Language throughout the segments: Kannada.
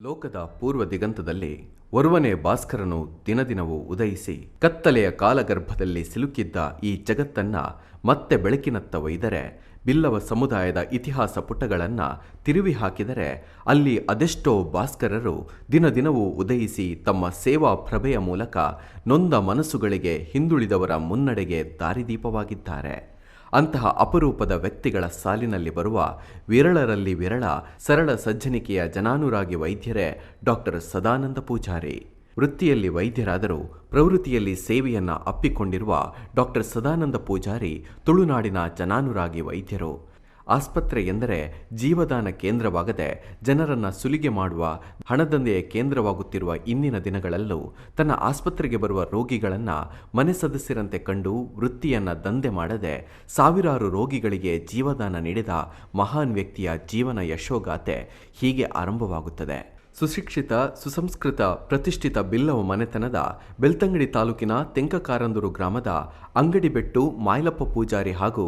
ಲೋಕದ ಪೂರ್ವ ದಿಗಂತದಲ್ಲಿ ಒರ್ವನೇ ಭಾಸ್ಕರನು ದಿನದಿನವೂ ಉದಯಿಸಿ ಕತ್ತಲೆಯ ಕಾಲಗರ್ಭದಲ್ಲಿ ಸಿಲುಕಿದ್ದ ಈ ಜಗತ್ತನ್ನ ಮತ್ತೆ ಬೆಳಕಿನತ್ತ ಒಯ್ದರೆ, ಬಿಲ್ಲವ ಸಮುದಾಯದ ಇತಿಹಾಸ ಪುಟಗಳನ್ನ ತಿರುವಿ ಹಾಕಿದರೆ ಅಲ್ಲಿ ಅದೆಷ್ಟೋ ಭಾಸ್ಕರರು ದಿನದಿನವೂ ಉದಯಿಸಿ ತಮ್ಮ ಸೇವಾ ಪ್ರಭೆಯ ಮೂಲಕ ನೊಂದ ಮನಸ್ಸುಗಳಿಗೆ ಹಿಂದುಳಿದವರ ಮುನ್ನಡೆಗೆ ದಾರಿದೀಪವಾಗಿದ್ದಾರೆ. ಅಂತಹ ಅಪರೂಪದ ವ್ಯಕ್ತಿಗಳ ಸಾಲಿನಲ್ಲಿ ಬರುವ ವಿರಳರಲ್ಲಿ ವಿರಳ ಸರಳ ಸಜ್ಜನಿಕೆಯ ಜನಾನುರಾಗಿ ವೈದ್ಯರೇ ಡಾಕ್ಟರ್ ಸದಾನಂದ ಪೂಜಾರಿ. ವೃತ್ತಿಯಲ್ಲಿ ವೈದ್ಯರಾದರೂ ಪ್ರವೃತ್ತಿಯಲ್ಲಿ ಸೇವೆಯನ್ನ ಅಪ್ಪಿಕೊಂಡಿರುವ ಡಾಕ್ಟರ್ ಸದಾನಂದ ಪೂಜಾರಿ ತುಳುನಾಡಿನ ಜನಾನುರಾಗಿ ವೈದ್ಯರು. ಆಸ್ಪತ್ರೆ ಎಂದರೆ ಜೀವದಾನ ಕೇಂದ್ರವಾಗದೆ ಜನರನ್ನ ಸುಲಿಗೆ ಮಾಡುವ ಹಣದಂಧೆಯ ಕೇಂದ್ರವಾಗುತ್ತಿರುವ ಇಂದಿನ ದಿನಗಳಲ್ಲೂ ತನ್ನ ಆಸ್ಪತ್ರೆಗೆ ಬರುವ ರೋಗಿಗಳನ್ನ ಮನೆ ಸದಸ್ಯರಂತೆ ಕಂಡು ವೃತ್ತಿಯನ್ನ ದಂಧೆ ಮಾಡದೆ ಸಾವಿರಾರು ರೋಗಿಗಳಿಗೆ ಜೀವದಾನ ನೀಡಿದ ಮಹಾನ್ ವ್ಯಕ್ತಿಯ ಜೀವನ ಯಶೋಗಾಥೆ ಹೀಗೆ ಆರಂಭವಾಗುತ್ತದೆ. ಸುಶಿಕ್ಷಿತ, ಸುಸಂಸ್ಕೃತ, ಪ್ರತಿಷ್ಠಿತ ಬಿಲ್ಲವ ಮನೆತನದ ಬೆಳ್ತಂಗಡಿ ತಾಲೂಕಿನ ತೆಂಕಕಾರಂದೂರು ಗ್ರಾಮದ ಅಂಗಡಿಬೆಟ್ಟು ಮಾಯ್ಲಪ್ಪ ಪೂಜಾರಿ ಹಾಗೂ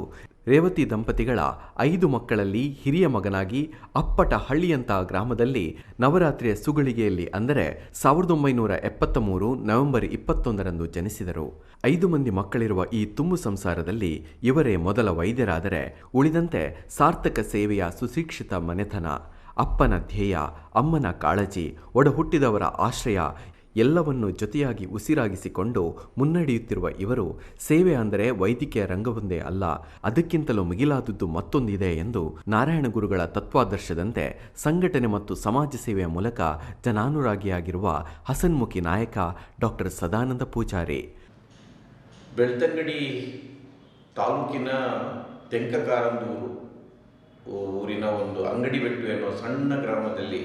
ರೇವತಿ ದಂಪತಿಗಳ 5 ಮಕ್ಕಳಲ್ಲಿ ಹಿರಿಯ ಮಗನಾಗಿ ಅಪ್ಪಟ ಹಳ್ಳಿಯಂತಹ ಗ್ರಾಮದಲ್ಲಿ ನವರಾತ್ರಿಯ ಸುಗಳಿಗೆಯಲ್ಲಿ ಅಂದರೆ 1973 ನವೆಂಬರ್ 21ರಂದು ಜನಿಸಿದರು. 5 ಮಂದಿ ಮಕ್ಕಳಿರುವ ಈ ತುಂಬು ಸಂಸಾರದಲ್ಲಿ ಇವರೇ ಮೊದಲ ವೈದ್ಯರಾದರೆ, ಉಳಿದಂತೆ ಸಾರ್ಥಕ ಸೇವೆಯ ಸುಶಿಕ್ಷಿತ ಮನೆತನ. ಅಪ್ಪನ ಧ್ಯೇಯ, ಅಮ್ಮನ ಕಾಳಜಿ, ಒಡ ಹುಟ್ಟಿದವರ ಆಶ್ರಯ ಎಲ್ಲವನ್ನೂ ಜೊತೆಯಾಗಿ ಉಸಿರಾಗಿಸಿಕೊಂಡು ಮುನ್ನಡೆಯುತ್ತಿರುವ ಇವರು ಸೇವೆ ಅಂದರೆ ವೈದ್ಯಕೀಯ ರಂಗವೊಂದೇ ಅಲ್ಲ, ಅದಕ್ಕಿಂತಲೂ ಮಿಗಿಲಾದದ್ದು ಮತ್ತೊಂದಿದೆ ಎಂದು ನಾರಾಯಣ ಗುರುಗಳ ತತ್ವಾದರ್ಶದಂತೆ ಸಂಘಟನೆ ಮತ್ತು ಸಮಾಜ ಸೇವೆಯ ಮೂಲಕ ಜನಾನುರಾಗಿಯಾಗಿರುವ ಹಸನ್ಮುಖಿ ನಾಯಕ ಡಾಕ್ಟರ್ ಸದಾನಂದ ಪೂಜಾರಿ. ಬೆಳ್ತಂಗಡಿ ತಾಲೂಕಿನ ತೆಂಕಕಾರಂದೂರು ಊರಿನ ಒಂದು ಅಂಗಡಿಬೆಟ್ಟು ಎನ್ನುವ ಸಣ್ಣ ಗ್ರಾಮದಲ್ಲಿ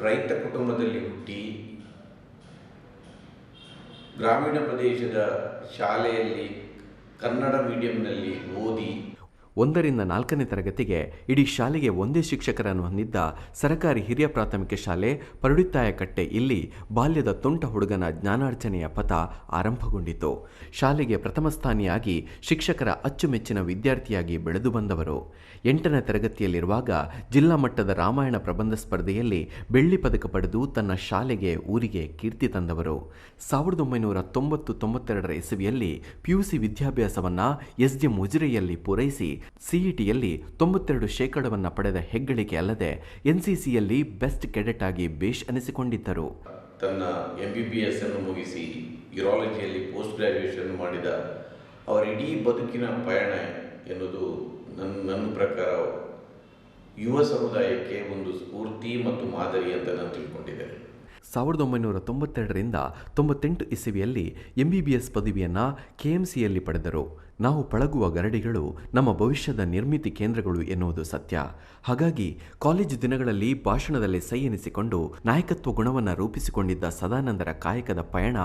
ರೈತ ಕುಟುಂಬದಲ್ಲಿ ಹುಟ್ಟಿ ಗ್ರಾಮೀಣ ಪ್ರದೇಶದ ಶಾಲೆಯಲ್ಲಿ ಕನ್ನಡ ಮೀಡಿಯಂನಲ್ಲಿ ಓದಿ 1ರಿಂದ 4ನೇ ತರಗತಿಗೆ ಇಡೀ ಶಾಲೆಗೆ ಒಂದೇ ಶಿಕ್ಷಕರನ್ನು ಹೊಂದಿದ್ದ ಸರಕಾರಿ ಹಿರಿಯ ಪ್ರಾಥಮಿಕ ಶಾಲೆ ಪರುಡಿತ್ತಾಯಕಟ್ಟೆ ಇಲ್ಲಿ ಬಾಲ್ಯದ ತುಂಟ ಹುಡುಗನ ಜ್ಞಾನಾರ್ಜನೆಯ ಪಥ ಆರಂಭಗೊಂಡಿತು. ಶಾಲೆಗೆ ಪ್ರಥಮ ಸ್ಥಾನಿಯಾಗಿ ಶಿಕ್ಷಕರ ಅಚ್ಚುಮೆಚ್ಚಿನ ವಿದ್ಯಾರ್ಥಿಯಾಗಿ ಬೆಳೆದು ಬಂದವರು. 8ನೇ ತರಗತಿಯಲ್ಲಿರುವಾಗ ಜಿಲ್ಲಾ ಮಟ್ಟದ ರಾಮಾಯಣ ಪ್ರಬಂಧ ಸ್ಪರ್ಧೆಯಲ್ಲಿ ಬೆಳ್ಳಿ ಪದಕ ಪಡೆದು ತನ್ನ ಶಾಲೆಗೆ ಊರಿಗೆ ಕೀರ್ತಿ ತಂದವರು. 1990-92 ಇಸವಿಯಲ್ಲಿ ಪಿಯುಸಿ ವಿದ್ಯಾಭ್ಯಾಸವನ್ನ ಎಸ್.ಜೆ. ಮುಜಿರೆಯಲ್ಲಿ ಪೂರೈಸಿ ಸಿಇಟಿಯಲ್ಲಿ 92% ಪಡೆದ ಹೆಗ್ಗಳಿಕೆ ಅಲ್ಲದೆ ಎನ್ಸಿಸಿಯಲ್ಲಿ ಬೆಸ್ಟ್ ಕೆಡೆಟ್ ಆಗಿ ಬೇಷ್ ಅನಿಸಿಕೊಂಡಿದ್ದರು. ತನ್ನ MBBS ಅನ್ನು ಮುಗಿಸಿ ಯೂರಾಲಜಿಯಲ್ಲಿ ಪೋಸ್ಟ್ ಗ್ರಾಜ್ಯುಯೇಷನ್ ಮಾಡಿದ ಅವರ ಇಡೀ ಬದುಕಿನ ಪಯಣ ಎನ್ನುವುದು ನನ್ನ ಪ್ರಕಾರ ಯುವ ಸಮುದಾಯಕ್ಕೆ ಒಂದು ಸ್ಫೂರ್ತಿ ಮತ್ತು ಮಾದರಿ ಅಂತ ನಾನು ತಿಳ್ಕೊಂಡಿದ್ದೇನೆ. 1992ರಿಂದ 98 ಇಸವಿಯಲ್ಲಿ MBBS ಪದವಿಯನ್ನು KMCಯಲ್ಲಿ ಪಡೆದರು. ನಾವು ಪಳಗುವ ಗರಡಿಗಳು ನಮ್ಮ ಭವಿಷ್ಯದ ನಿರ್ಮಿತಿ ಕೇಂದ್ರಗಳು ಎನ್ನುವುದು ಸತ್ಯ. ಹಾಗಾಗಿ ಕಾಲೇಜು ದಿನಗಳಲ್ಲಿ ಭಾಷಣದಲ್ಲಿ ಸೈ ಎನಿಸಿಕೊಂಡು ನಾಯಕತ್ವ ಗುಣವನ್ನು ರೂಪಿಸಿಕೊಂಡಿದ್ದ ಸದಾನಂದರ ಕಾಯಕದ ಪಯಣ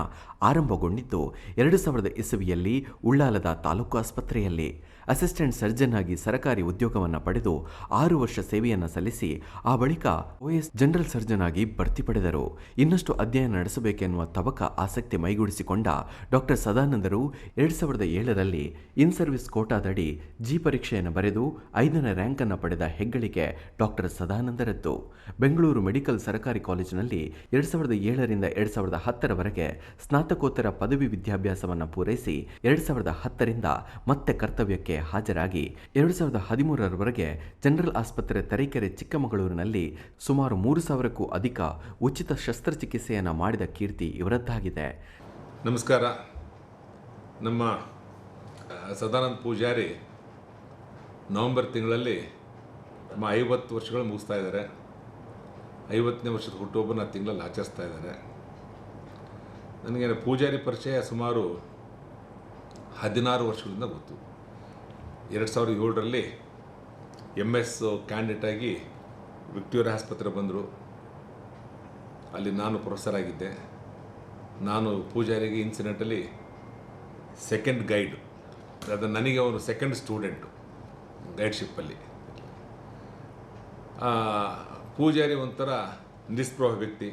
ಆರಂಭಗೊಂಡಿದ್ದು 2000 ಇಸವಿಯಲ್ಲಿ ಉಳ್ಳಾಲದ ತಾಲೂಕು ಆಸ್ಪತ್ರೆಯಲ್ಲಿ. ಅಸಿಸ್ಟೆಂಟ್ ಸರ್ಜನ್ ಆಗಿ ಸರಕಾರಿ ಉದ್ಯೋಗವನ್ನು ಪಡೆದು 6 ವರ್ಷ ಸೇವೆಯನ್ನು ಸಲ್ಲಿಸಿ ಆ ಬಳಿಕ OS ಜನರಲ್ ಸರ್ಜನ್ ಆಗಿ ಬಡ್ತಿ ಪಡೆದರು. ಇನ್ನಷ್ಟು ಅಧ್ಯಯನ ನಡೆಸಬೇಕೆನ್ನುವ ತವಕ ಆಸಕ್ತಿ ಮೈಗೂಡಿಸಿಕೊಂಡ ಡಾಕ್ಟರ್ ಸದಾನಂದರು 2007ರಲ್ಲಿ ಇನ್ ಸರ್ವಿಸ್ ಕೋಟಾದಡಿ ಜಿ ಪರೀಕ್ಷೆಯನ್ನು ಬರೆದು 5ನೇ ರ್ಯಾಂಕ್ ಅನ್ನು ಪಡೆದ ಹೆಗ್ಗಳಿಕೆ ಡಾಕ್ಟರ್ ಸದಾನಂದರದ್ದು. ಬೆಂಗಳೂರು ಮೆಡಿಕಲ್ ಸರಕಾರಿ ಕಾಲೇಜಿನಲ್ಲಿ 2007ರಿಂದ 2010ರವರೆಗೆ ಸ್ನಾತಕೋತ್ತರ ಪದವಿ ವಿದ್ಯಾಭ್ಯಾಸವನ್ನು ಪೂರೈಸಿ 2010ರಿಂದ ಮತ್ತೆ ಕರ್ತವ್ಯಕ್ಕೆ ಹಾಜರಾಗಿ 2013ರವರೆಗೆ ಜನರಲ್ ಆಸ್ಪತ್ರೆ ತರೀಕೆರೆ ಚಿಕ್ಕಮಗಳೂರಿನಲ್ಲಿ ಸುಮಾರು 3,000ಕ್ಕೂ ಅಧಿಕ ಉಚಿತ ಶಸ್ತ್ರಚಿಕಿತ್ಸೆಯನ್ನು ಮಾಡಿದ ಕೀರ್ತಿ ಇವರದ್ದಾಗಿದೆ. ನಮಸ್ಕಾರ. ನಮ್ಮ ಸದಾನಂದ ಪೂಜಾರಿ ನವೆಂಬರ್ ತಿಂಗಳಲ್ಲಿ 50 ವರ್ಷಗಳು ಮುಗಿಸ್ತಾ ಇದ್ದಾರೆ. 50ನೇ ವರ್ಷದ ಹುಟ್ಟುಹಬ್ಬನ ತಿಂಗಳಲ್ಲಿ ಆಚರಿಸ್ತಾ ಇದ್ದಾರೆ. ನನಗೆ ಪೂಜಾರಿ ಪರಿಚಯ ಸುಮಾರು 16 ವರ್ಷಗಳಿಂದ ಗೊತ್ತು. 2007ರಲ್ಲಿ MS ಕ್ಯಾಂಡಿಡೇಟ್ ಆಗಿ ವಿಕ್ಟೋರಿಯಾ ಆಸ್ಪತ್ರೆ ಬಂದರು. ಅಲ್ಲಿ ನಾನು ಪ್ರೊಫೆಸರ್ ಆಗಿದ್ದೆ. ನಾನು ಪೂಜಾರಿಗೆ ಇನ್ಸಿಡೆಂಟಲ್ಲಿ ಸೆಕೆಂಡ್ ಗೈಡ್, ಅದು ನನಗೆ ಅವನು ಸೆಕೆಂಡ್ ಸ್ಟೂಡೆಂಟು ಗೈಡ್ಶಿಪ್ಪಲ್ಲಿ. ಪೂಜಾರಿ ಒಂಥರ ನಿಸ್ಪೃಹ ವ್ಯಕ್ತಿ.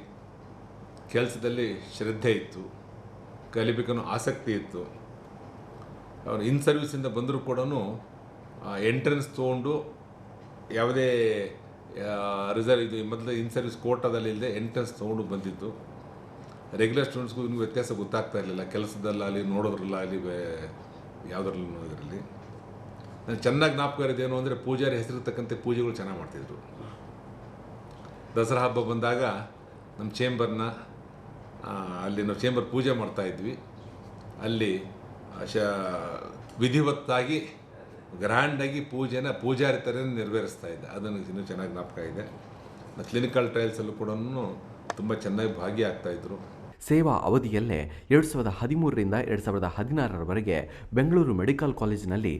ಕೆಲಸದಲ್ಲಿ ಶ್ರದ್ಧೆ ಇತ್ತು, ಕಲಿಬೇಕನ್ನೋ ಆಸಕ್ತಿ ಇತ್ತು. ಅವನು ಇನ್ ಸರ್ವಿಸಿಂದ ಬಂದರೂ ಕೂಡ ಎಂಟ್ರೆನ್ಸ್ ತೊಗೊಂಡು ಯಾವುದೇ ರಿಸರ್ವ್ ಇದು ಮೊದಲು ಇನ್ ಸರ್ವಿಸ್ ಕೋಟಾದಲ್ಲಿ ಇಲ್ಲದೆ ಎಂಟ್ರೆನ್ಸ್ ತೊಗೊಂಡು ಬಂದಿದ್ದು. ರೆಗ್ಯುಲರ್ ಸ್ಟೂಡೆಂಟ್ಸ್ಗೂ ಇನ್ನೂ ವ್ಯತ್ಯಾಸ ಗೊತ್ತಾಗ್ತಾ ಇರಲಿಲ್ಲ, ಕೆಲಸದಲ್ಲಾಗಲಿ ನೋಡೋದ್ರಲ್ಲಾಗಲಿ ಯಾವುದ್ರಲ್ಲಿ ನೋಡೋದ್ರಲ್ಲಿ. ನಾನು ಚೆನ್ನಾಗಿ ಜ್ಞಾಪಕ ಇರೋದೇನು ಅಂದರೆ ಪೂಜಾರಿ ಹೆಸರಿರ್ತಕ್ಕಂಥ ಪೂಜೆಗಳು ಚೆನ್ನಾಗಿ ಮಾಡ್ತಿದ್ರು. ದಸರಾ ಹಬ್ಬ ಬಂದಾಗ ನಮ್ಮ ಚೇಂಬರ್ನ ಅಲ್ಲಿ ನಾವು ಚೇಂಬರ್ ಪೂಜೆ ಮಾಡ್ತಾಯಿದ್ವಿ. ಅಲ್ಲಿ ವಿಧಿವತ್ತಾಗಿ ಗ್ರ್ಯಾಂಡಾಗಿ ಪೂಜಾರಿ ಥರ ನೆರವೇರಿಸ್ತಾ ಇದ್ದೆ. ಅದನ್ನು ಇನ್ನೂ ಚೆನ್ನಾಗಿ ಜ್ಞಾಪಕ ಇದೆ. ಕ್ಲಿನಿಕಲ್ ಟ್ರಯಲ್ಸಲ್ಲೂ ಕೂಡ ತುಂಬ ಚೆನ್ನಾಗಿ ಭಾಗಿಯಾಗ್ತಾಯಿದ್ರು. ಸೇವಾ ಅವಧಿಯಲ್ಲೇ 2013ರಿಂದ 2016ರವರೆಗೆ ಬೆಂಗಳೂರು ಮೆಡಿಕಲ್ ಕಾಲೇಜಿನಲ್ಲಿ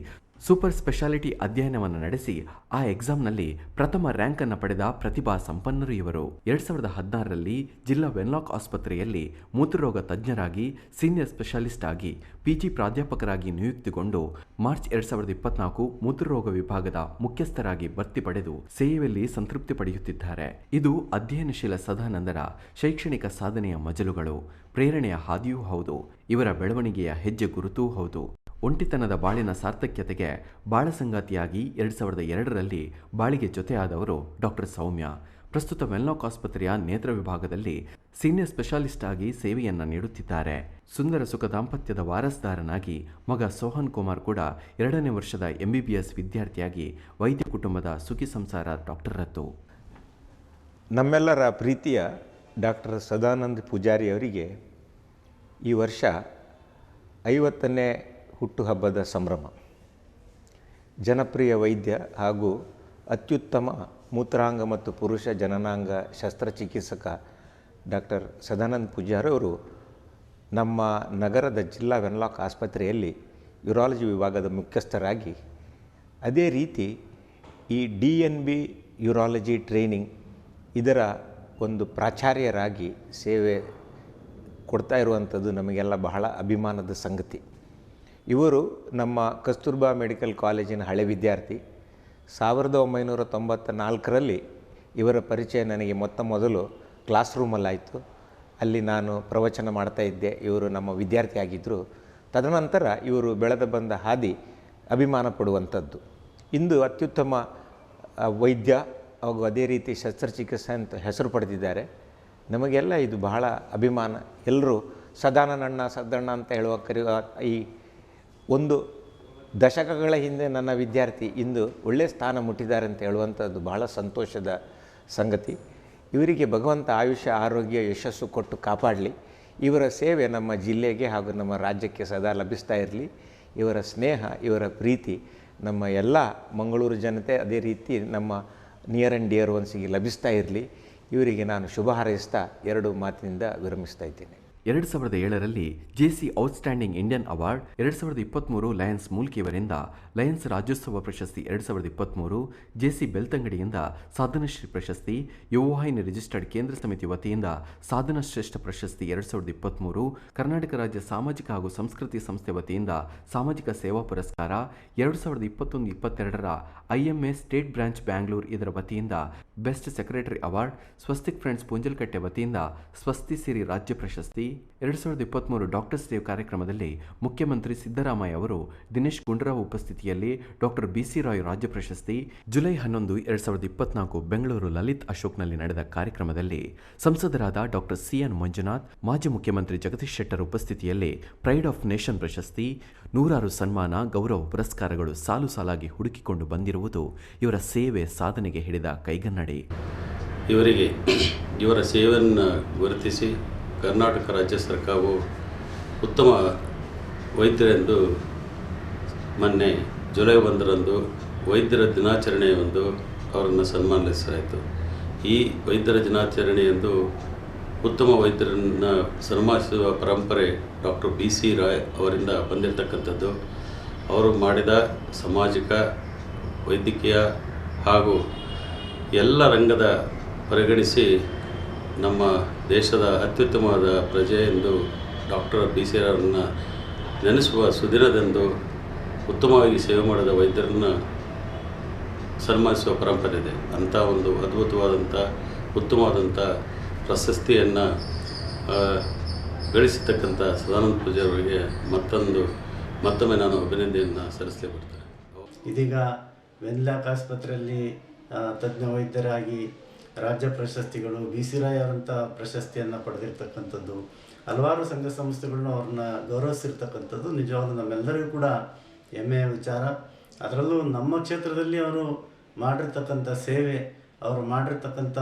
ಸೂಪರ್ ಸ್ಪೆಷಾಲಿಟಿ ಅಧ್ಯಯನವನ್ನು ನಡೆಸಿ ಆ ಎಕ್ಸಾಮ್ನಲ್ಲಿ ಪ್ರಥಮ ರ್ಯಾಂಕನ್ನು ಪಡೆದ ಪ್ರತಿಭಾ ಸಂಪನ್ನರು ಇವರು. 2016ರಲ್ಲಿ ಜಿಲ್ಲಾ ವೆನ್ಲಾಕ್ ಆಸ್ಪತ್ರೆಯಲ್ಲಿ ಮೂತ್ರರೋಗ ತಜ್ಞರಾಗಿ ಸೀನಿಯರ್ ಸ್ಪೆಷಾಲಿಸ್ಟ್ ಆಗಿ ಪಿಜಿ ಪ್ರಾಧ್ಯಾಪಕರಾಗಿ ನಿಯುಕ್ತಿಗೊಂಡು ಮಾರ್ಚ್ 2024 ಮೂತ್ರರೋಗ ವಿಭಾಗದ ಮುಖ್ಯಸ್ಥರಾಗಿ ಬಡ್ತಿ ಪಡೆದು ಸೇವೆಯಲ್ಲಿ ಸಂತೃಪ್ತಿ ಪಡೆಯುತ್ತಿದ್ದಾರೆ. ಇದು ಅಧ್ಯಯನಶೀಲ ಸದಾನಂದರ ಶೈಕ್ಷಣಿಕ ಸಾಧನೆಯ ಮಜಲುಗಳು, ಪ್ರೇರಣೆಯ ಹಾದಿಯೂ ಹೌದು, ಇವರ ಬೆಳವಣಿಗೆಯ ಹೆಜ್ಜೆ ಗುರುತೂ ಹೌದು. ಒಂಟಿತನದ ಬಾಳಿನ ಸಾರ್ಥಕ್ಯತೆಗೆ ಬಾಳ ಸಂಗಾತಿಯಾಗಿ 2002ರಲ್ಲಿ ಬಾಳಿಗೆ ಜೊತೆಯಾದವರು ಡಾಕ್ಟರ್ ಸೌಮ್ಯ. ಪ್ರಸ್ತುತ ವೆನ್ಲಾಕ್ ಆಸ್ಪತ್ರೆಯ ನೇತ್ರ ವಿಭಾಗದಲ್ಲಿ ಸೀನಿಯರ್ ಸ್ಪೆಷಾಲಿಸ್ಟ್ ಆಗಿ ಸೇವೆಯನ್ನು ನೀಡುತ್ತಿದ್ದಾರೆ. ಸುಂದರ ಸುಖ ದಾಂಪತ್ಯದ ವಾರಸ್ದಾರನಾಗಿ ಮಗ ಸೋಹನ್ ಕುಮಾರ್ ಕೂಡ 2ನೇ ವರ್ಷದ MBBS ವಿದ್ಯಾರ್ಥಿಯಾಗಿ ವೈದ್ಯ ಕುಟುಂಬದ ಸುಖಿ ಸಂಸಾರ ಡಾಕ್ಟರ್ ರತ್ತು. ನಮ್ಮೆಲ್ಲರ ಪ್ರೀತಿಯ ಡಾಕ್ಟರ್ ಸದಾನಂದ ಪೂಜಾರಿ ಅವರಿಗೆ ಈ ವರ್ಷ 50ನೇ ಹುಟ್ಟುಹಬ್ಬದ ಸಂಭ್ರಮ. ಜನಪ್ರಿಯ ವೈದ್ಯ ಹಾಗೂ ಅತ್ಯುತ್ತಮ ಮೂತ್ರಾಂಗ ಮತ್ತು ಪುರುಷ ಜನನಾಂಗ ಶಸ್ತ್ರಚಿಕಿತ್ಸಕ ಡಾಕ್ಟರ್ ಸದಾನಂದ ಪೂಜಾರಿ ಅವರು ನಮ್ಮ ನಗರದ ಜಿಲ್ಲಾ ವೆನ್ಲಾಕ್ ಆಸ್ಪತ್ರೆಯಲ್ಲಿ ಯೂರಾಲಜಿ ವಿಭಾಗದ ಮುಖ್ಯಸ್ಥರಾಗಿ, ಅದೇ ರೀತಿ ಈ DNB ಯೂರಾಲಜಿ ಟ್ರೈನಿಂಗ್ ಇದರ ಒಂದು ಪ್ರಾಚಾರ್ಯರಾಗಿ ಸೇವೆ ಕೊಡ್ತಾ ಇರುವಂಥದ್ದು ನಮಗೆಲ್ಲ ಬಹಳ ಅಭಿಮಾನದ ಸಂಗತಿ. ಇವರು ನಮ್ಮ ಕಸ್ತೂರ್ಬಾ ಮೆಡಿಕಲ್ ಕಾಲೇಜಿನ ಹಳೆ ವಿದ್ಯಾರ್ಥಿ. 1994ರಲ್ಲಿ ಇವರ ಪರಿಚಯ ನನಗೆ ಮೊದಲು ಕ್ಲಾಸ್ ರೂಮಲ್ಲಾಯಿತು. ಅಲ್ಲಿ ನಾನು ಪ್ರವಚನ ಮಾಡ್ತಾ ಇದ್ದೆ, ಇವರು ನಮ್ಮ ವಿದ್ಯಾರ್ಥಿ ಆಗಿದ್ದರು. ತದನಂತರ ಇವರು ಬೆಳೆದು ಬಂದ ಹಾದಿ ಅಭಿಮಾನ ಪಡುವಂಥದ್ದು. ಇಂದು ಅತ್ಯುತ್ತಮ ವೈದ್ಯ ಹಾಗೂ ಅದೇ ರೀತಿ ಶಸ್ತ್ರಚಿಕಿತ್ಸೆ ಅಂತ ಹೆಸರು ಪಡೆದಿದ್ದಾರೆ. ನಮಗೆಲ್ಲ ಇದು ಬಹಳ ಅಭಿಮಾನ. ಎಲ್ಲರೂ ಸದಾನಣ್ಣ ಅಂತ ಕರೆಯುವ ಈ ಒಂದು ದಶಕಗಳ ಹಿಂದೆ ನನ್ನ ವಿದ್ಯಾರ್ಥಿ ಇಂದು ಒಳ್ಳೆಯ ಸ್ಥಾನ ಮುಟ್ಟಿದ್ದಾರೆ ಅಂತ ಹೇಳುವಂಥದ್ದು ಬಹಳ ಸಂತೋಷದ ಸಂಗತಿ. ಇವರಿಗೆ ಭಗವಂತ ಆಯುಷ್ಯ, ಆರೋಗ್ಯ, ಯಶಸ್ಸು ಕೊಟ್ಟು ಕಾಪಾಡಲಿ. ಇವರ ಸೇವೆ ನಮ್ಮ ಜಿಲ್ಲೆಗೆ ಹಾಗೂ ನಮ್ಮ ರಾಜ್ಯಕ್ಕೆ ಸದಾ ಲಭಿಸ್ತಾ ಇರಲಿ. ಇವರ ಸ್ನೇಹ, ಇವರ ಪ್ರೀತಿ ನಮ್ಮ ಎಲ್ಲ ಮಂಗಳೂರು ಜನತೆ, ಅದೇ ರೀತಿ ನಮ್ಮ ನಿಯರ್ ಆ್ಯಂಡ್ ಡಿಯರ್ ಒನ್ಸಿಗೆ ಲಭಿಸ್ತಾ ಇರಲಿ. ಇವರಿಗೆ ನಾನು ಶುಭ ಹಾರೈಸ್ತಾ 2 ಮಾತಿನಿಂದ ವಿರಮಿಸ್ತಾ ಇದ್ದೇನೆ. 2007ರಲ್ಲಿ JC outstanding Indian award, 2023 Lions Mulki ಇವರಿಂದ ಲಯನ್ಸ್ ರಾಜ್ಯೋತ್ಸವ ಪ್ರಶಸ್ತಿ 2023, JC ಬೆಳ್ತಂಗಡಿಯಿಂದ ಸಾಧನಶ್ರೀ ಪ್ರಶಸ್ತಿ, ಯುವವಾಹಿನಿ ರಿಜಿಸ್ಟರ್ಡ್ ಕೇಂದ್ರ ಸಮಿತಿ ವತಿಯಿಂದ ಸಾಧನ ಶ್ರೇಷ್ಠ ಪ್ರಶಸ್ತಿ 2023, ಕರ್ನಾಟಕ ರಾಜ್ಯ ಸಾಮಾಜಿಕ ಹಾಗೂ ಸಂಸ್ಕೃತಿ ಸಂಸ್ಥೆ ವತಿಯಿಂದ ಸಾಮಾಜಿಕ ಸೇವಾ ಪುರಸ್ಕಾರ, 2021-22ರ IMA ಸ್ಟೇಟ್ ಬ್ರಾಂಚ್ ಬ್ಯಾಂಗ್ಳೂರ್ ಇದರ ವತಿಯಿಂದ best secretary award, Swastik friends Punjalkatte ವತಿಯಿಂದ ಸ್ವಸ್ತಿ ಸಿರಿ ರಾಜ್ಯ ಪ್ರಶಸ್ತಿ. 2023 ಡಾಕ್ಟರ್ಸ್ ಡೇ ಕಾರ್ಯಕ್ರಮದಲ್ಲಿ ಮುಖ್ಯಮಂತ್ರಿ ಸಿದ್ದರಾಮಯ್ಯ ಅವರು ದಿನೇಶ್ ಗುಂಡೂರಾವ್ ಉಪಸ್ಥಿತಿಯಲ್ಲಿ ಡಾಕ್ಟರ್ BC ರಾಯ್ ರಾಜ್ಯ ಪ್ರಶಸ್ತಿ. ಜುಲೈ 11, 2024 ಬೆಂಗಳೂರು ಲಲಿತ್ ಅಶೋಕ್ನಲ್ಲಿ ನಡೆದ ಕಾರ್ಯಕ್ರಮದಲ್ಲಿ ಸಂಸದರಾದ ಡಾಕ್ಟರ್ CN ಮಂಜುನಾಥ್, ಮಾಜಿ ಮುಖ್ಯಮಂತ್ರಿ ಜಗದೀಶ್ ಶೆಟ್ಟರ್ ಉಪಸ್ಥಿತಿಯಲ್ಲಿ ಪ್ರೈಡ್ ಆಫ್ ನೇಷನ್ ಪ್ರಶಸ್ತಿ, 100 ಸನ್ಮಾನ, ಗೌರವ ಪುರಸ್ಕಾರಗಳು ಸಾಲು ಸಾಲಾಗಿ ಹುಡುಕಿಕೊಂಡು ಬಂದಿರುವುದು ಇವರ ಸೇವೆ ಸಾಧನೆಗೆ ಹಿಡಿದ ಕೈಗನ್ನಡಿ. ಇವರಿಗೆ ಇವರ ಸೇವೆಯನ್ನು ಗುರುತಿಸಿ ಕರ್ನಾಟಕ ರಾಜ್ಯ ಸರ್ಕಾರವು ಉತ್ತಮ ವೈದ್ಯರೆಂದು ಮೊನ್ನೆ ಜುಲೈ 1ರಂದು ವೈದ್ಯರ ದಿನಾಚರಣೆಯಂದು ಅವರನ್ನು ಸನ್ಮಾನಿಸಲಾಯಿತು. ಈ ವೈದ್ಯರ ದಿನಾಚರಣೆಯಂದು ಉತ್ತಮ ವೈದ್ಯರನ್ನು ಸನ್ಮಾನಿಸುವ ಪರಂಪರೆ ಡಾಕ್ಟರ್ BC ರಾಯ್ ಅವರಿಂದ ಬಂದಿರತಕ್ಕಂಥದ್ದು. ಅವರು ಮಾಡಿದ ಸಾಮಾಜಿಕ, ವೈದ್ಯಕೀಯ ಹಾಗೂ ಎಲ್ಲ ರಂಗದ ಪರಿಗಣಿಸಿ ನಮ್ಮ ದೇಶದ ಅತ್ಯುತ್ತಮವಾದ ಪ್ರಜೆ ಎಂದು ಡಾಕ್ಟರ್ BC ರಾಯರನ್ನು ನೆನೆಸುವ ಸುದಿನದಂದು ಉತ್ತಮವಾಗಿ ಸೇವೆ ಮಾಡಿದ ವೈದ್ಯರನ್ನು ಸನ್ಮಾನಿಸುವ ಪರಂಪರೆ ಇದೆ. ಅಂಥ ಒಂದು ಅದ್ಭುತವಾದಂಥ ಉತ್ತಮವಾದಂಥ ಪ್ರಶಸ್ತಿಯನ್ನು ಗಳಿಸತಕ್ಕಂಥ ಸದಾನಂದ ಪೂಜಾರಿ ಅವರಿಗೆ ಮತ್ತೊಮ್ಮೆ ನಾನು ಅಭಿನಂದನೆಯನ್ನು ಸಲ್ಲಿಸಲೇ ಬರ್ತೇನೆ. ಇದೀಗ ವೆನ್ಲಾಕ್ ಆಸ್ಪತ್ರೆಯಲ್ಲಿ ತಜ್ಞ ವೈದ್ಯರಾಗಿ ರಾಜ್ಯ ಪ್ರಶಸ್ತಿಗಳು, BC ರಾಯ್ ಅವರಂಥ ಪ್ರಶಸ್ತಿಯನ್ನು ಪಡೆದಿರ್ತಕ್ಕಂಥದ್ದು, ಹಲವಾರು ಸಂಘ ಸಂಸ್ಥೆಗಳನ್ನ ಅವ್ರನ್ನ ಗೌರವಿಸಿರ್ತಕ್ಕಂಥದ್ದು ನಿಜವಾದ ನಮ್ಮೆಲ್ಲರಿಗೂ ಕೂಡ ಹೆಮ್ಮೆಯ ವಿಚಾರ. ಅದರಲ್ಲೂ ನಮ್ಮ ಕ್ಷೇತ್ರದಲ್ಲಿ ಅವರು ಮಾಡಿರ್ತಕ್ಕಂಥ ಸೇವೆ, ಅವರು ಮಾಡಿರ್ತಕ್ಕಂಥ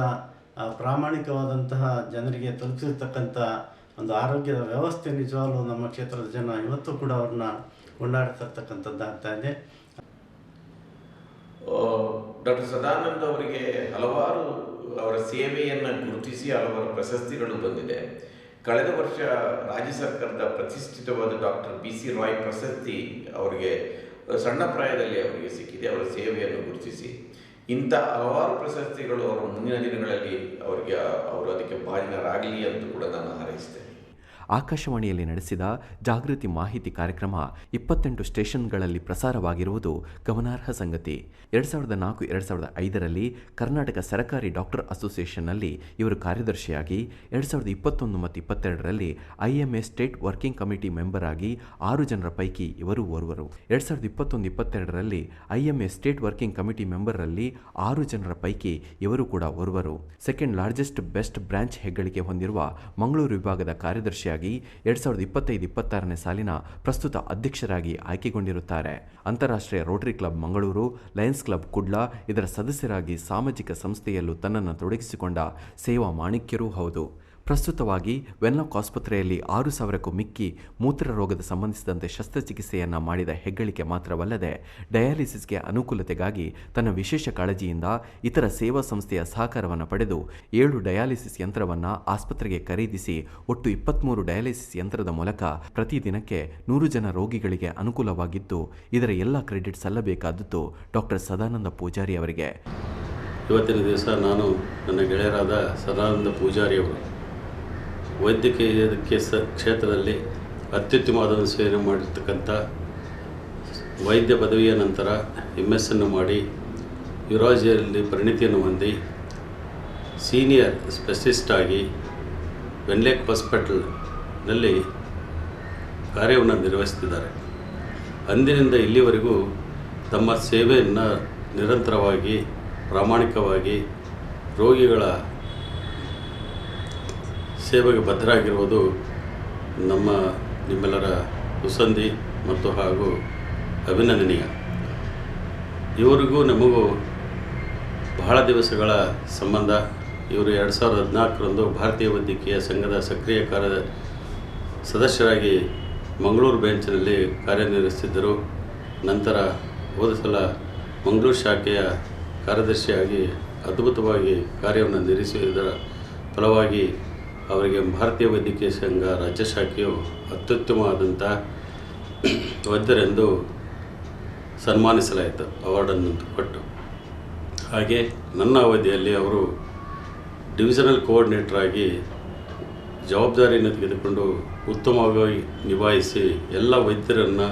ಪ್ರಾಮಾಣಿಕವಾದಂತಹ ಜನರಿಗೆ ತಲುಪಿಸಿರ್ತಕ್ಕಂಥ ಒಂದು ಆರೋಗ್ಯದ ವ್ಯವಸ್ಥೆ ನಿಜವಾಗ್ಲೂ ನಮ್ಮ ಕ್ಷೇತ್ರದ ಜನ ಇವತ್ತು ಕೂಡ ಅವ್ರನ್ನ ಕೊಂಡಾಡ್ತಿರ್ತಕ್ಕಂಥದ್ದಾಗ್ತಾ ಇದೆ. ಡಾಕ್ಟರ್ ಸದಾನಂದ್ ಅವರಿಗೆ ಹಲವಾರು ಅವರ ಸೇವೆಯನ್ನು ಗುರುತಿಸಿ ಹಲವಾರು ಪ್ರಶಸ್ತಿಗಳು ಬಂದಿದೆ. ಕಳೆದ ವರ್ಷ ರಾಜ್ಯ ಸರ್ಕಾರದ ಪ್ರತಿಷ್ಠಿತವಾದ ಡಾಕ್ಟರ್ BC ರಾಯ್ ಪ್ರಶಸ್ತಿ ಅವರಿಗೆ ಸಣ್ಣ ಪ್ರಾಯದಲ್ಲಿ ಅವರಿಗೆ ಸಿಕ್ಕಿದೆ, ಅವರ ಸೇವೆಯನ್ನು ಗುರುತಿಸಿ. ಇಂಥ ಹಲವಾರು ಪ್ರಶಸ್ತಿಗಳು ಅವರ ಮುಂದಿನ ದಿನಗಳಲ್ಲಿ ಅವರು ಅದಕ್ಕೆ ಭಾಜನರಾಗಲಿ ಅಂತ ಕೂಡ ನಾನು ಹಾರೈಸ್ತೇನೆ. ಆಕಾಶವಾಣಿಯಲ್ಲಿ ನಡೆಸಿದ ಜಾಗೃತಿ ಮಾಹಿತಿ ಕಾರ್ಯಕ್ರಮ 28 ಸ್ಟೇಷನ್ಗಳಲ್ಲಿ ಪ್ರಸಾರವಾಗಿರುವುದು ಗಮನಾರ್ಹ ಸಂಗತಿ. 2004-2005ರಲ್ಲಿ ಕರ್ನಾಟಕ ಸರಕಾರಿ ಡಾಕ್ಟರ್ ಅಸೋಸಿಯೇಷನ್ನಲ್ಲಿ ಇವರು ಕಾರ್ಯದರ್ಶಿಯಾಗಿ, 2021 ಮತ್ತು 2022ರಲ್ಲಿ IMA state working committee member ಆಗಿ 6 ಜನರ ಪೈಕಿ ಇವರು ಓರ್ವರು. 2021-22ರಲ್ಲಿ IMA ಸ್ಟೇಟ್ ವರ್ಕಿಂಗ್ ಕಮಿಟಿ ಮೆಂಬರ್ರಲ್ಲಿ 6 ಜನರ ಪೈಕಿ ಇವರು ಕೂಡ ಓರ್ವರು. ಸೆಕೆಂಡ್ ಲಾರ್ಜೆಸ್ಟ್ ಬೆಸ್ಟ್ ಬ್ರಾಂಚ್ ಹೆಗ್ಗಳಿಕೆ ಹೊಂದಿರುವ ಮಂಗಳೂರು ವಿಭಾಗದ ಕಾರ್ಯದರ್ಶಿಯಾಗಿ 2025-26ನೇ ಸಾಲಿನ ಪ್ರಸ್ತುತ ಅಧ್ಯಕ್ಷರಾಗಿ ಆಯ್ಕೆಗೊಂಡಿರುತ್ತಾರೆ. ಅಂತಾರಾಷ್ಟ್ರೀಯ Rotary club Mangaluru, Lions club Kudla ಇದರ ಸದಸ್ಯರಾಗಿ ಸಾಮಾಜಿಕ ಸಂಸ್ಥೆಯಲ್ಲೂ ತನ್ನನ್ನು ತೊಡಗಿಸಿಕೊಂಡ ಸೇವಾ ಮಾಣಿಕ್ಯರೂ ಹೌದು. ಪ್ರಸ್ತುತವಾಗಿ ವೆನ್ಲಾಕ್ ಆಸ್ಪತ್ರೆಯಲ್ಲಿ 6,000ಕ್ಕೂ ಮಿಕ್ಕಿ ಮೂತ್ರ ರೋಗದ ಸಂಬಂಧಿಸಿದಂತೆ ಶಸ್ತ್ರಚಿಕಿತ್ಸೆಯನ್ನು ಮಾಡಿದ ಹೆಗ್ಗಳಿಕೆ ಮಾತ್ರವಲ್ಲದೆ, ಡಯಾಲಿಸಿಸ್ಗೆ ಅನುಕೂಲತೆಗಾಗಿ ತನ್ನ ವಿಶೇಷ ಕಾಳಜಿಯಿಂದ ಇತರ ಸೇವಾ ಸಂಸ್ಥೆಯ ಸಹಕಾರವನ್ನು ಪಡೆದು 7 ಡಯಾಲಿಸಿಸ್ ಯಂತ್ರವನ್ನು ಆಸ್ಪತ್ರೆಗೆ ಖರೀದಿಸಿ ಒಟ್ಟು 23 ಡಯಾಲಿಸಿಸ್ ಯಂತ್ರದ ಮೂಲಕ ಪ್ರತಿದಿನಕ್ಕೆ 100 ಜನ ರೋಗಿಗಳಿಗೆ ಅನುಕೂಲವಾಗಿದ್ದು, ಇದರ ಎಲ್ಲ ಕ್ರೆಡಿಟ್ ಸಲ್ಲಬೇಕಾದದ್ದು ಡಾಕ್ಟರ್ ಸದಾನಂದ ಪೂಜಾರಿ ಅವರಿಗೆ. ಇವತ್ತಿನ ದಿವಸ ನಾನು ನನ್ನ ಗೆಳೆಯರಾದ ಸದಾನಂದ ಪೂಜಾರಿಯವರು ವೈದ್ಯಕೀಯ ಕ್ಷೇತ್ರದಲ್ಲಿ ಅತ್ಯುತ್ತಮವಾದ ಸೇವೆ ಮಾಡಿರ್ತಕ್ಕಂಥ ವೈದ್ಯ ಪದವಿಯ ನಂತರ MS ಅನ್ನು ಮಾಡಿ ಯೂರಾಲಜಿಯಲ್ಲಿ ಪರಿಣಿತಿಯನ್ನು ಹೊಂದಿ ಸೀನಿಯರ್ ಸ್ಪೆಷಲಿಸ್ಟ್ ಆಗಿ ವೆನ್ಲಾಕ್ ಹಾಸ್ಪಿಟಲ್ನಲ್ಲಿ ಕಾರ್ಯವನ್ನು ನಿರ್ವಹಿಸುತ್ತಿದ್ದಾರೆ. ಅಂದಿನಿಂದ ಇಲ್ಲಿವರೆಗೂ ತಮ್ಮ ಸೇವೆಯನ್ನು ನಿರಂತರವಾಗಿ ಪ್ರಾಮಾಣಿಕವಾಗಿ ರೋಗಿಗಳ ಸೇವೆಗೆ ಬದ್ಧರಾಗಿರುವುದು ನಿಮ್ಮೆಲ್ಲರ ಸುಸಂಧಿ ಮತ್ತು ಹಾಗೂ ಅಭಿನಂದನೀಯ. ಇವರಿಗೂ ನಮಗೂ ಬಹಳ ದಿವಸಗಳ ಸಂಬಂಧ. ಇವರು 2014ರಂದು ಭಾರತೀಯ ವೈದ್ಯಕೀಯ ಸಂಘದ ಸಕ್ರಿಯ ಸದಸ್ಯರಾಗಿ ಮಂಗಳೂರು ಬೆಂಚ್ನಲ್ಲಿ ಕಾರ್ಯನಿರ್ವಹಿಸಿದ್ದರು. ನಂತರ ಹೋದ ಸಲ ಮಂಗಳೂರು ಶಾಖೆಯ ಕಾರ್ಯದರ್ಶಿಯಾಗಿ ಅದ್ಭುತವಾಗಿ ಕಾರ್ಯವನ್ನು ನಿರ್ವಹಿಸಿದರ ಫಲವಾಗಿ ಅವರಿಗೆ ಭಾರತೀಯ ವೈದ್ಯಕೀಯ ಸಂಘ ರಾಜ್ಯ ಶಾಖೆಯು ಅತ್ಯುತ್ತಮವಾದಂಥ ವೈದ್ಯರೆಂದು ಸನ್ಮಾನಿಸಲಾಯಿತು, ಅವಾರ್ಡನ್ನು ಕೊಟ್ಟು. ಹಾಗೆ ನನ್ನ ಅವಧಿಯಲ್ಲಿ ಅವರು ಡಿವಿಷನಲ್ ಕೋಆರ್ಡಿನೇಟರ್ ಆಗಿ ಜವಾಬ್ದಾರಿಯನ್ನು ತೆಗೆದುಕೊಂಡು ಉತ್ತಮವಾಗಿ ನಿಭಾಯಿಸಿ ಎಲ್ಲ ವೈದ್ಯರನ್ನು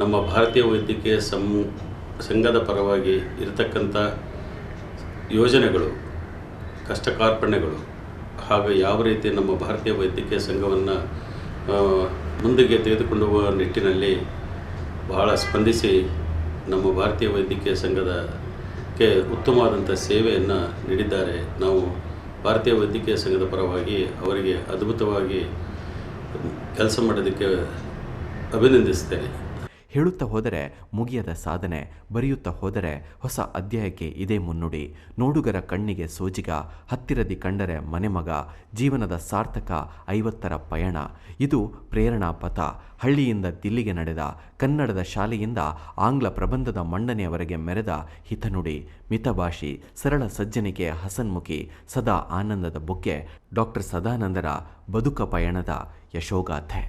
ನಮ್ಮ ಭಾರತೀಯ ವೈದ್ಯಕೀಯ ಸಂಘದ ಪರವಾಗಿ ಇರತಕ್ಕಂಥ ಯೋಜನೆಗಳು, ಕಷ್ಟ ಕಾರ್ಪಣ್ಯಗಳು ಹಾಗೂ ಯಾವ ರೀತಿ ನಮ್ಮ ಭಾರತೀಯ ವೈದ್ಯಕೀಯ ಸಂಘವನ್ನು ಮುಂದಕ್ಕೆ ತೆಗೆದುಕೊಂಡು ಹೋಗುವ ನಿಟ್ಟಿನಲ್ಲಿ ಬಹಳ ಸ್ಪಂದಿಸಿ ನಮ್ಮ ಭಾರತೀಯ ವೈದ್ಯಕೀಯ ಸಂಘದಕ್ಕೆ ಉತ್ತಮವಾದಂಥ ಸೇವೆಯನ್ನು ನೀಡಿದ್ದಾರೆ. ನಾವು ಭಾರತೀಯ ವೈದ್ಯಕೀಯ ಸಂಘದ ಪರವಾಗಿ ಅವರಿಗೆ ಅದ್ಭುತವಾಗಿ ಕೆಲಸ ಮಾಡೋದಕ್ಕೆ ಅಭಿನಂದಿಸ್ತೇನೆ. ಹೇಳುತ್ತಾ ಹೋದರೆ ಮುಗಿಯದ ಸಾಧನೆ, ಬರೆಯುತ್ತಾ ಹೋದರೆ ಹೊಸ ಅಧ್ಯಾಯಕ್ಕೆ ಇದೇ ಮುನ್ನುಡಿ. ನೋಡುಗರ ಕಣ್ಣಿಗೆ ಸೋಜಿಗ, ಹತ್ತಿರದಿ ಕಂಡರೆ ಮನೆಮಗ, ಜೀವನದ ಸಾರ್ಥಕ 50ರ ಪಯಣ. ಇದು ಪ್ರೇರಣಾ ಪಥ. ಹಳ್ಳಿಯಿಂದ ದಿಲ್ಲಿಗೆ ನಡೆದ, ಕನ್ನಡದ ಶಾಲೆಯಿಂದ ಆಂಗ್ಲ ಪ್ರಬಂಧದ ಮಂಡನೆಯವರೆಗೆ ಮೆರೆದ ಹಿತನುಡಿ, ಮಿತಭಾಷಿ, ಸರಳ ಸಜ್ಜನಿಕೆಯ ಹಸನ್ಮುಖಿ, ಸದಾ ಆನಂದದ ಬುಕ್ಕೆ ಡಾಕ್ಟರ್ ಸದಾನಂದರ ಬದುಕ ಪಯಣದ ಯಶೋಗಾಥೆ.